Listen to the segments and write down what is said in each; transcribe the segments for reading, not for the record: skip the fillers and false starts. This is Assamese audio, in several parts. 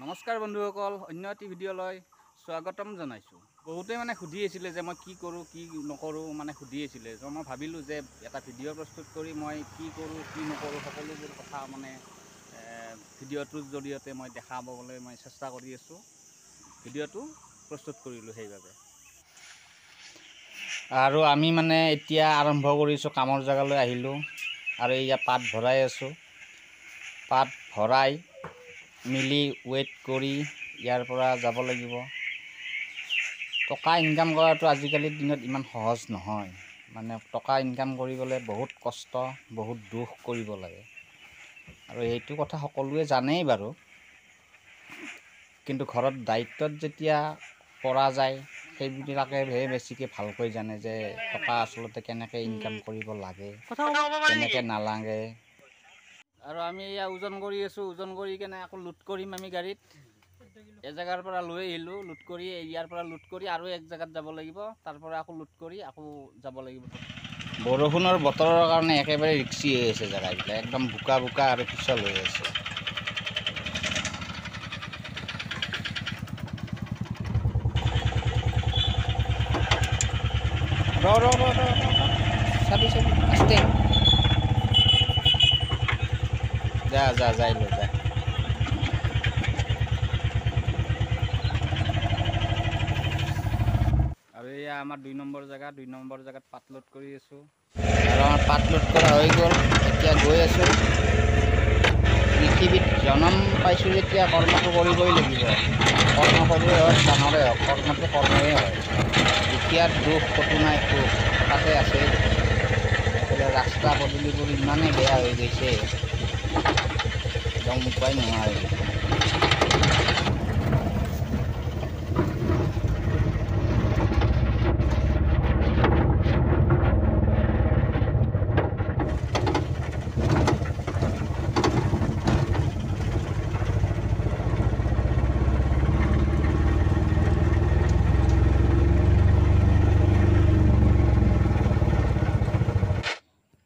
নমস্কাৰ বন্ধুসকল, অন্য এটি ভিডিঅ'লৈ স্বাগতম জনাইছোঁ। বহুতে সুধি আছিলে যে মই কি কৰোঁ কি নকৰোঁ সুধি আছিলে। তো মই ভাবিলোঁ যে এটা ভিডিঅ' প্ৰস্তুত কৰি মই কি কৰোঁ কি নকৰোঁ সকলোবোৰ কথা ভিডিঅ'টোৰ জৰিয়তে মই দেখাবলৈ মই চেষ্টা কৰি আছোঁ। ভিডিঅ'টো প্ৰস্তুত কৰিলোঁ সেইবাবে। আৰু আমি এতিয়া আৰম্ভ কৰিছোঁ, কামৰ জেগালৈ আহিলোঁ আৰু ইয়াত পাত ভৰাই আছোঁ। পাত ভৰাই মিলি ৱেইট কৰি ইয়াৰ পৰা যাব লাগিব। টকা ইনকাম কৰাটো আজিকালিৰ দিনত ইমান সহজ নহয়। টকা ইনকাম কৰিবলৈ বহুত কষ্ট, বহুত দুখ কৰিব লাগে আৰু এইটো কথা সকলোৱে জানেই বাৰু। কিন্তু ঘৰত দায়িত্বত যেতিয়া পৰা যায় সেইবিলাকেহে বেছিকৈ ভালকৈ জানে যে টকা আচলতে কেনেকৈ ইনকাম কৰিব লাগে, কেনেকৈ নালাগে। আৰু আমি এয়া ওজন কৰি আছোঁ। ওজন কৰি কেনে আকৌ লোড কৰিম আমি গাড়ীত। এজেগাৰ পৰা লৈ আহিলোঁ, লোড কৰি ইয়াৰ পৰা লোড কৰি আৰু এক জেগাত যাব লাগিব। তাৰ পৰা আকৌ লোড কৰি আকৌ যাব লাগিব। বৰষুণৰ বতৰৰ কাৰণে একেবাৰে ৰিক্সি হৈ আছে জেগাবিলাক, একদম বোকা বোকা আৰু পিছল হৈ আছে। চাবি আস্তে যাই লৈ যা। আৰু এয়া আমাৰ 2 নম্বৰ জেগা। 2 নম্বৰ জেগাত পাত লোড কৰি আছোঁ আৰু আমাৰ পাত লোড কৰা হৈ গ'ল। এতিয়া গৈ আছোঁ। পৃথিৱীত জন্ম পাইছোঁ যেতিয়া কৰ্মটো কৰিবই লাগিব। কৰ্ম সৰুৱে হওক ডাঙৰে হওক, কৰ্মটো কৰ্মই হয়। দুখীয়াৰ দুখ ক'তো নাই, সুখ তাতে আছে। এইফালে ৰাস্তা পদূলিবোৰ ইমানেই বেয়া হৈ গৈছে, একদম উপায় নোহোৱা হৈ গৈছে।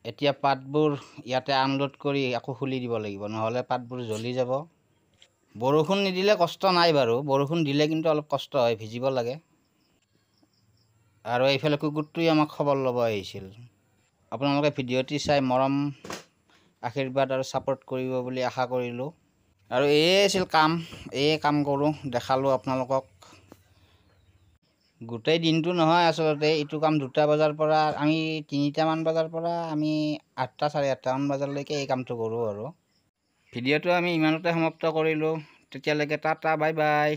এতিয়া পাতবোৰ ইয়াতে আনলোড কৰি আকৌ খুলি দিব লাগিব, নহ'লে পাতবোৰ জ্বলি যাব। বৰষুণ নিদিলে কষ্ট নাই বাৰু, বৰষুণ দিলে কিন্তু অলপ কষ্ট হয়, ভিজিব লাগে। আৰু এইফালে কুকুৰটোৱে আমাক খবৰ ল'ব আহিছিল। আপোনালোকে ভিডিঅ'টি চাই মৰম আশীৰ্বাদ আৰু ছাপোৰ্ট কৰিব বুলি আশা কৰিলোঁ। আৰু এয়ে আছিল কাম, এয়ে কাম কৰোঁ, দেখালোঁ আপোনালোকক। গোটেই দিনটো নহয় আচলতে, এইটো কাম 2টা বজাৰ পৰা আমি 3টামান বজাৰ পৰা আমি 8টা 8:30মান বজালৈকে এই কামটো কৰোঁ আৰু। ভিডিঅ'টো আমি ইমানতে সমাপ্ত কৰিলোঁ। তেতিয়ালৈকে টাটা, বাই বাই।